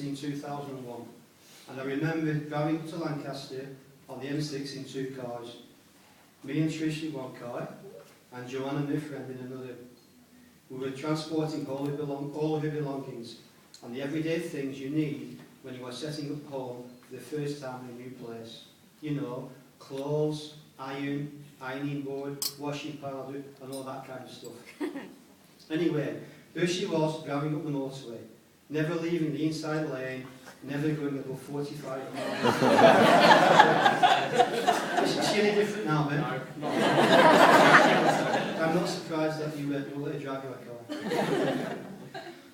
in 2001, and I remember driving up to Lancaster on the M6 in two cars. Me and Trish in one car, and Joanne and her friend in another. We were transporting all of her belongings, and the everyday things you need when you are setting up home for the first time in a new place. You know, clothes, ironing board, washing powder, and all that kind of stuff. Anyway, there she was, driving up the motorway, never leaving the inside lane, never going above 45 miles. Is she any different now, Ben? No. I'm not surprised that you let her drive your car.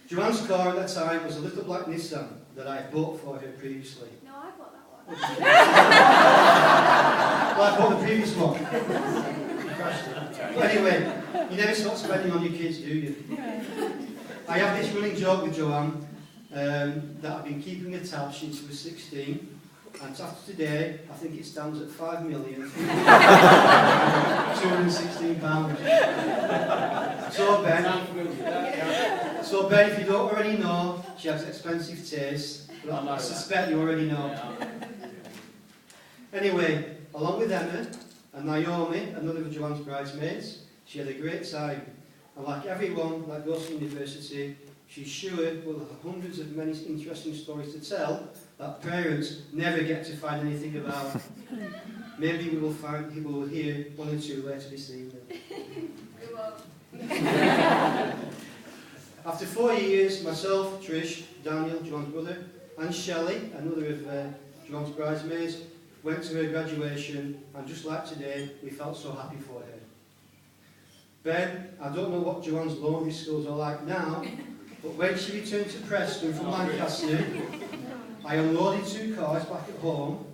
Joanne's car at that time was a little black Nissan that I had bought for her previously. No, I bought that one. Well, I bought the previous one. You crashed it. But anyway, you never stop spending on your kids, do you? I have this running joke with Joanne that I've been keeping a tab since she was 16, and after today, I think it stands at £5,216,000. So Ben, if you don't already know, she has expensive taste, but I suspect you already know. Anyway, along with Emma and Naomi, another of Joanne's bridesmaids, she had a great time. And like everyone that goes to university, she's sure will have hundreds of many interesting stories to tell that parents never get to find anything about. Maybe we will hear one or two later this evening. We will. After 4 years, myself, Trish, Daniel, Joanne's brother, and Shelley, another of Joanne's bridesmaids, went to her graduation, and just like today, we felt so happy for her. Ben, I don't know what Joanne's laundry skills are like now, but when she returned to Preston from Lancaster, I unloaded 2 cars back at home,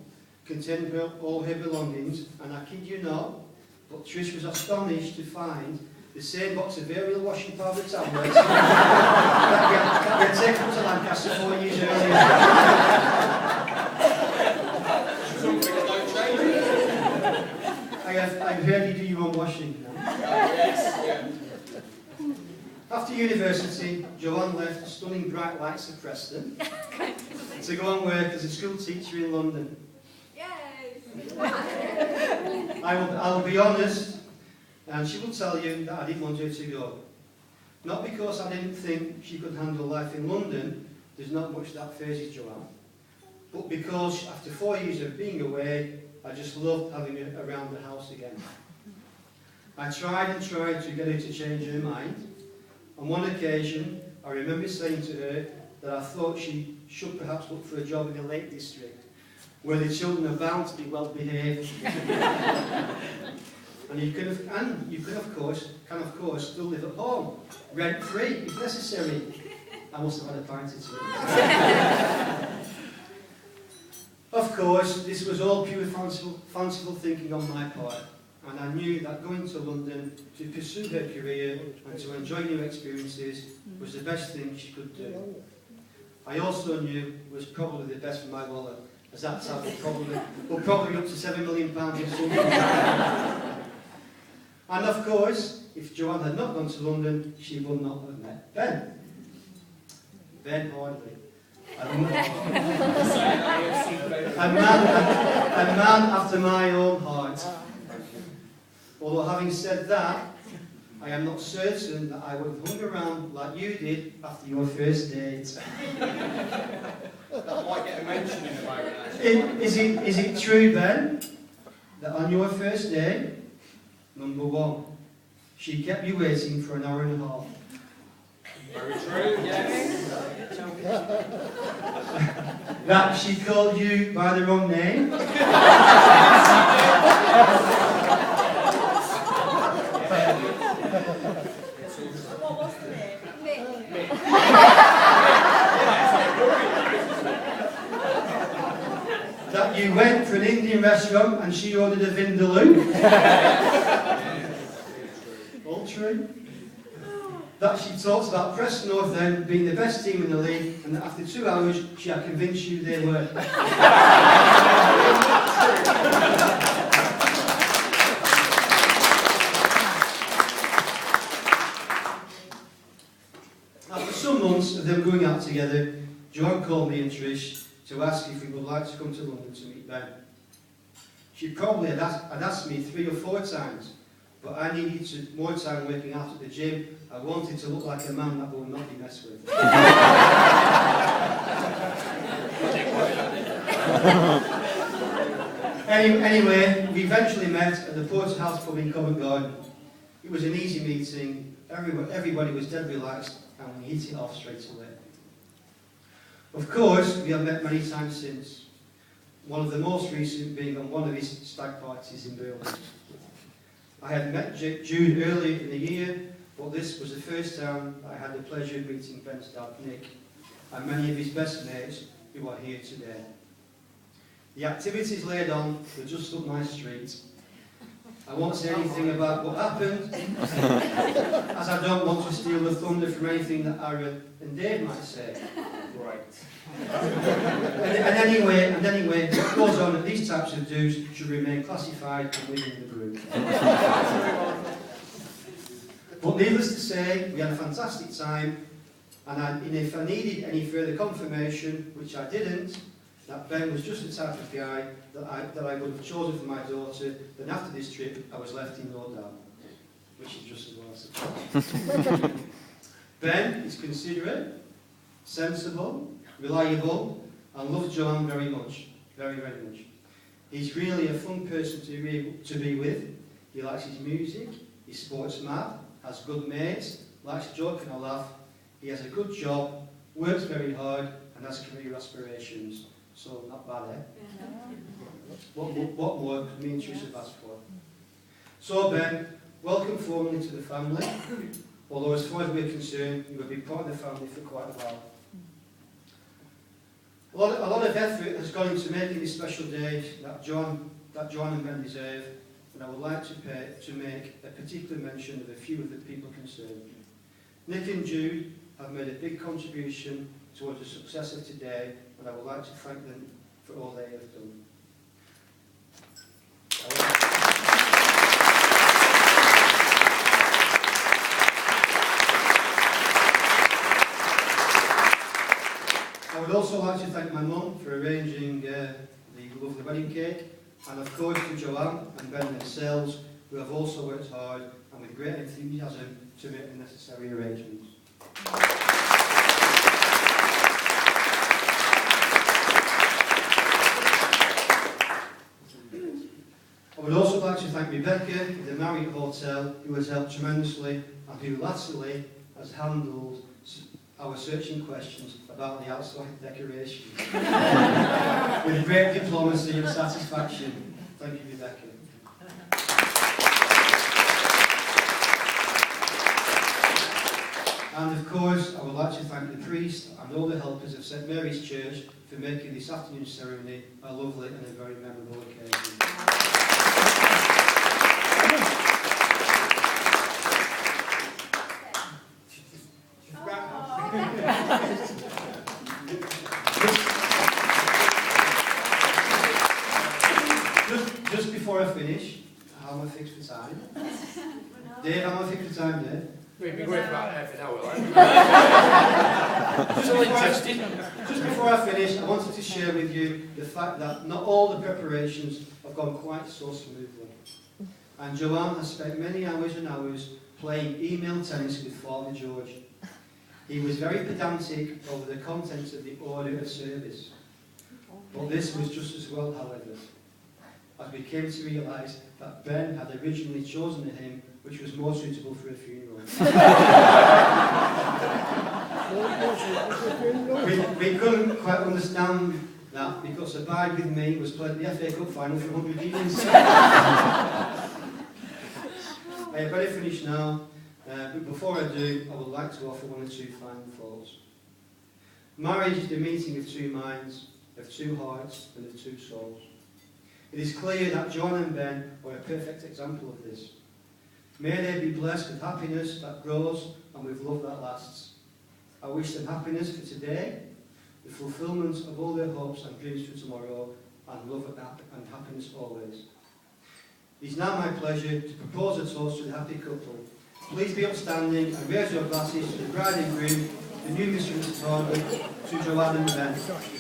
containing all her belongings, and I kid you not, but Trish was astonished to find the same box of variable washing powder tablets that we had taken to Lancaster 4 years earlier. I've heard you do your own washing now. After university, Joanne left the stunning bright lights of Preston to go and work as a school teacher in London. Yay! I will be honest, and she will tell you that I didn't want her to go. Not because I didn't think she could handle life in London, there's not much that phases Joanne, but because after 4 years of being away, I just loved having her around the house again. I tried and tried to get her to change her mind. On one occasion, I remember saying to her that I thought she should perhaps look for a job in the Lake District, where the children are bound to be well behaved. And you can of course still live at home, rent free if necessary. I must have had a pint or two. Of course, this was all pure fanciful thinking on my part, and I knew that going to London to pursue her career and to enjoy new experiences was the best thing she could do. I also knew it was probably the best for my wallet, as that tab will probably up to £7 million or something. And of course, if Joanne had not gone to London, she would not have met Ben. Ben Hardley. A man after my own heart. Although having said that, I am not certain that I would have hung around like you did after your first date. That might get a mention in the moment. Is it true, Ben, that on your first day, number 1, she kept you waiting for an hour and a half? Very true, yes. That she called you by the wrong name? What was the name? Mick. That you went for an Indian restaurant and she ordered a vindaloo? All true. That she talks about Preston North End being the best team in the league, and that after 2 hours she had convinced you they were. After some months of them going out together, Joan called me and Trish to ask if we would like to come to London to meet Ben. She probably had asked me 3 or 4 times, but I needed more time working out at the gym. I wanted to look like a man that would not be messed with. Anyway, we eventually met at the Porterhouse pub in Covent Garden. It was an easy meeting, everybody was dead relaxed, and we hit it off straight away. Of course, we have met many times since, one of the most recent being on one of his stag parties in Berlin. I had met Jude earlier in the year, but this was the first time I had the pleasure of meeting Ben's dad, Nick, and many of his best mates who are here today. The activities laid on were just up my street. I won't say anything about what happened, as I don't want to steal the thunder from anything that Aaron and Dave might say. Right. And anyway, what goes on at these types of do's should remain classified and within the group. But needless to say, we had a fantastic time, and if I needed any further confirmation, which I didn't, that Ben was just the type of guy that I would have chosen for my daughter, then after this trip I was left in no doubt, which is just as well as suppose. Ben is considerate, sensible, reliable, and loves Joanne very much, very, very much. He's really a fun person to be with. He likes his music, he's sports mad, has good mates, likes to joke and a laugh. He has a good job, works very hard, and has career aspirations. So, not bad, eh? What more could me and Trish have asked for? So, Ben, welcome formally to the family. Although, as far as we're concerned, you will be part of the family for quite a while. A lot of effort has gone into making this special day that John and Ben deserve, and I would like to make a particular mention of a few of the people concerned. Nick and Jude have made a big contribution towards the success of today, and I would like to thank them for all they have done. I would also like to thank my mum for arranging the lovely wedding cake, and of course to Joanne and Ben themselves, who have also worked hard and with great enthusiasm to make the necessary arrangements. I would also like to thank Rebecca at the Marriott Hotel, who has helped tremendously and who lastly has handled our searching questions about the outside decoration with great diplomacy and satisfaction. Thank you, Rebecca. And of course, I would like to thank the priest and all the helpers of St Mary's Church for making this afternoon's ceremony a lovely and a very memorable occasion. Just before I finish, how am I fixed for time? Dave, how am I fixed for time, Dave? We'd be great for about half an hour, Just before I finish, I wanted to share with you the fact that not all the preparations have gone quite so smoothly. And Joanne has spent many hours and hours playing email tennis with Father George. He was very pedantic over the contents of the order of service. But this was just as well, however, as we came to realise that Ben had originally chosen a hymn which was more suitable for a funeral. we couldn't quite understand that because Abide With Me was played in the FA Cup final for 100 years. I had better finish now, but before I do, I would like to offer one or two final thoughts. Marriage is the meeting of two minds, of two hearts, and of two souls. It is clear that John and Ben are a perfect example of this. May they be blessed with happiness that grows and with love that lasts. I wish them happiness for today, the fulfilment of all their hopes and dreams for tomorrow, and love and happiness always. It is now my pleasure to propose a toast to the happy couple. Please be upstanding and raise your glasses to the bride and groom, the new Mr. and Mrs. Hardwick, to Joanne and Ben.